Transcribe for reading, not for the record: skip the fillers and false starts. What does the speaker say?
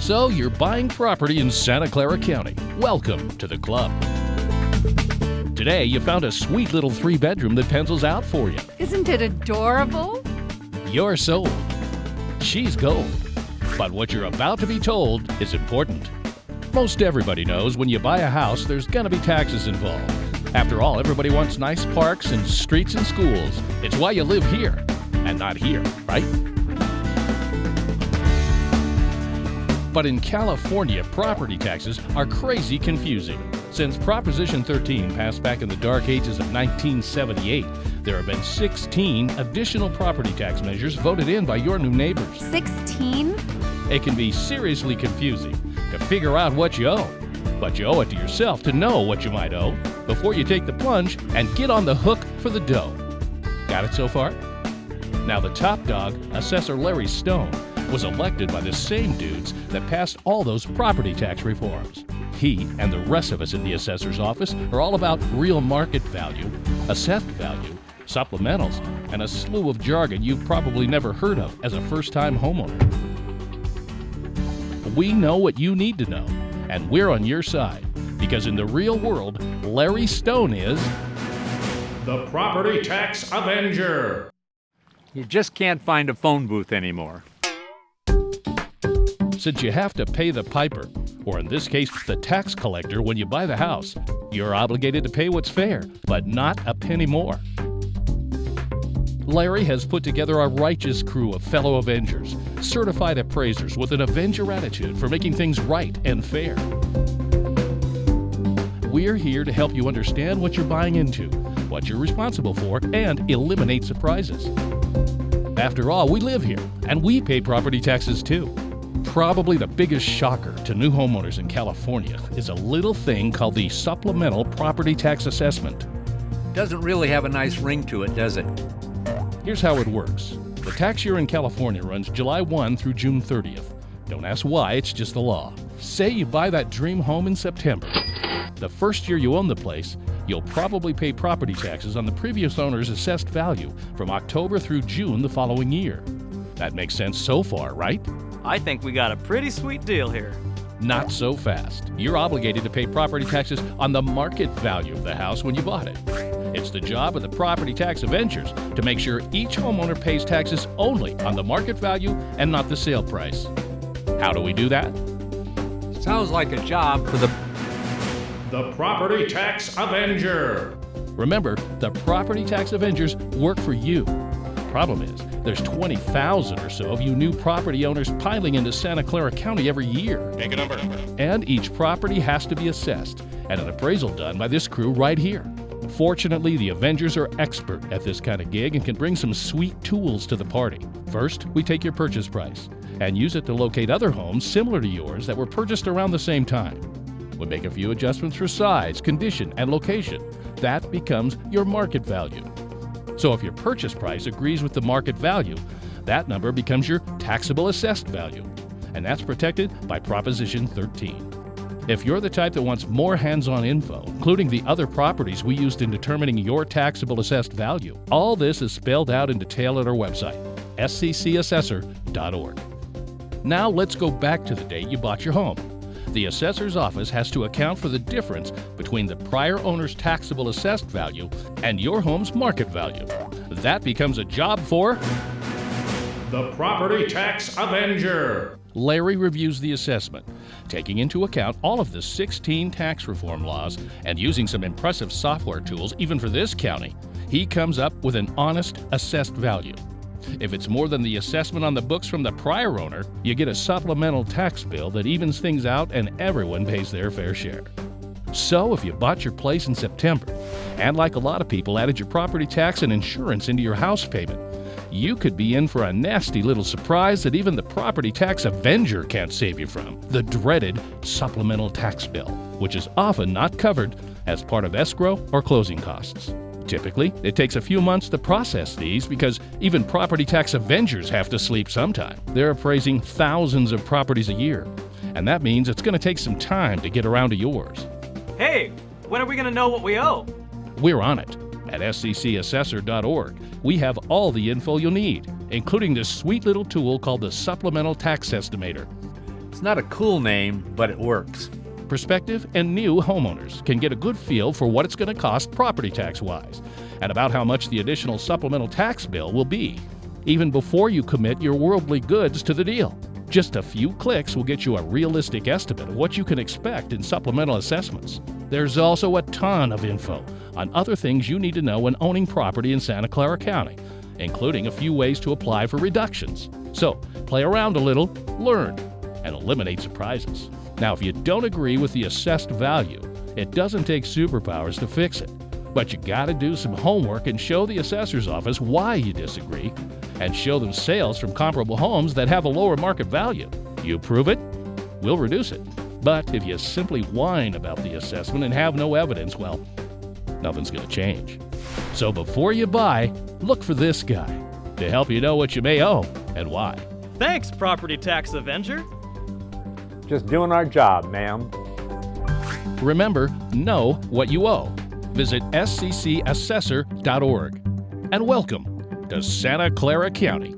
So you're buying property in Santa Clara County. Welcome to the club. Today, you found a sweet little 3-bedroom that pencils out for you. Isn't it adorable? You're sold. She's gold. But what you're about to be told is important. Most everybody knows when you buy a house, there's gonna be taxes involved. After all, everybody wants nice parks and streets and schools. It's why you live here and not here, right? But in California, property taxes are crazy confusing. Since Proposition 13 passed back in the dark ages of 1978, there have been 16 additional property tax measures voted in by your new neighbors. 16? It can be seriously confusing to figure out what you owe. But you owe it to yourself to know what you might owe before you take the plunge and get on the hook for the dough. Got it so far? Now the top dog, Assessor Larry Stone, was elected by the same dudes that passed all those property tax reforms. He and the rest of us in the assessor's office are all about real market value, assessed value, supplementals, and a slew of jargon you've probably never heard of as a first-time homeowner. We know what you need to know, and we're on your side, because in the real world, Larry Stone is the Property Tax Avenger. You just can't find a phone booth anymore. Since you have to pay the piper, or in this case, the tax collector when you buy the house, you're obligated to pay what's fair, but not a penny more. Larry has put together a righteous crew of fellow Avengers, certified appraisers with an Avenger attitude for making things right and fair. We're here to help you understand what you're buying into, what you're responsible for, and eliminate surprises. After all, we live here, and we pay property taxes too. Probably the biggest shocker to new homeowners in California is a little thing called the supplemental property tax assessment. Doesn't really have a nice ring to it, does it? Here's how it works. The tax year in California runs July 1 through June 30th. Don't ask why, it's just the law. Say you buy that dream home in September. The first year you own the place, you'll probably pay property taxes on the previous owner's assessed value from October through June the following year. That makes sense so far, right? I think we got a pretty sweet deal here. Not so fast. You're obligated to pay property taxes on the market value of the house when you bought it. It's the job of the Property Tax Avengers to make sure each homeowner pays taxes only on the market value and not the sale price. How do we do that? Sounds like a job for the Property Tax Avenger. Remember, the Property Tax Avengers work for you. Problem is, there's 20,000 or so of you new property owners piling into Santa Clara County every year. Make a number. And each property has to be assessed and an appraisal done by this crew right here. Fortunately, the Avengers are expert at this kind of gig and can bring some sweet tools to the party. First, we take your purchase price and use it to locate other homes similar to yours that were purchased around the same time. We make a few adjustments for size, condition, and location. That becomes your market value. So if your purchase price agrees with the market value, that number becomes your taxable assessed value, and that's protected by Proposition 13. If you're the type that wants more hands-on info, including the other properties we used in determining your taxable assessed value, all this is spelled out in detail at our website, sccassessor.org. Now let's go back to the date you bought your home. The assessor's office has to account for the difference between the prior owner's taxable assessed value and your home's market value. That becomes a job for the Property Tax Avenger. Larry reviews the assessment, taking into account all of the 16 tax reform laws and using some impressive software tools even for this county. He comes up with an honest assessed value. If it's more than the assessment on the books from the prior owner, you get a supplemental tax bill that evens things out and everyone pays their fair share. So if you bought your place in September, and like a lot of people added your property tax and insurance into your house payment, you could be in for a nasty little surprise that even the Property Tax Avenger can't save you from, the dreaded supplemental tax bill, which is often not covered as part of escrow or closing costs. Typically, it takes a few months to process these because even Property Tax Avengers have to sleep sometime. They're appraising thousands of properties a year, and that means it's going to take some time to get around to yours. Hey, when are we going to know what we owe? We're on it. At sccassessor.org, we have all the info you'll need, including this sweet little tool called the Supplemental Tax Estimator. It's not a cool name, but it works. Prospective and new homeowners can get a good feel for what it's going to cost property tax-wise and about how much the additional supplemental tax bill will be, even before you commit your worldly goods to the deal. Just a few clicks will get you a realistic estimate of what you can expect in supplemental assessments. There's also a ton of info on other things you need to know when owning property in Santa Clara County, including a few ways to apply for reductions. So, play around a little, learn, and eliminate surprises. Now, if you don't agree with the assessed value, it doesn't take superpowers to fix it. But you gotta do some homework and show the assessor's office why you disagree, and show them sales from comparable homes that have a lower market value. You prove it, we'll reduce it. But if you simply whine about the assessment and have no evidence, well, nothing's gonna change. So before you buy, look for this guy to help you know what you may owe and why. Thanks, Property Tax Avenger. Just doing our job, ma'am. Remember, know what you owe. Visit sccassessor.org. And welcome to Santa Clara County.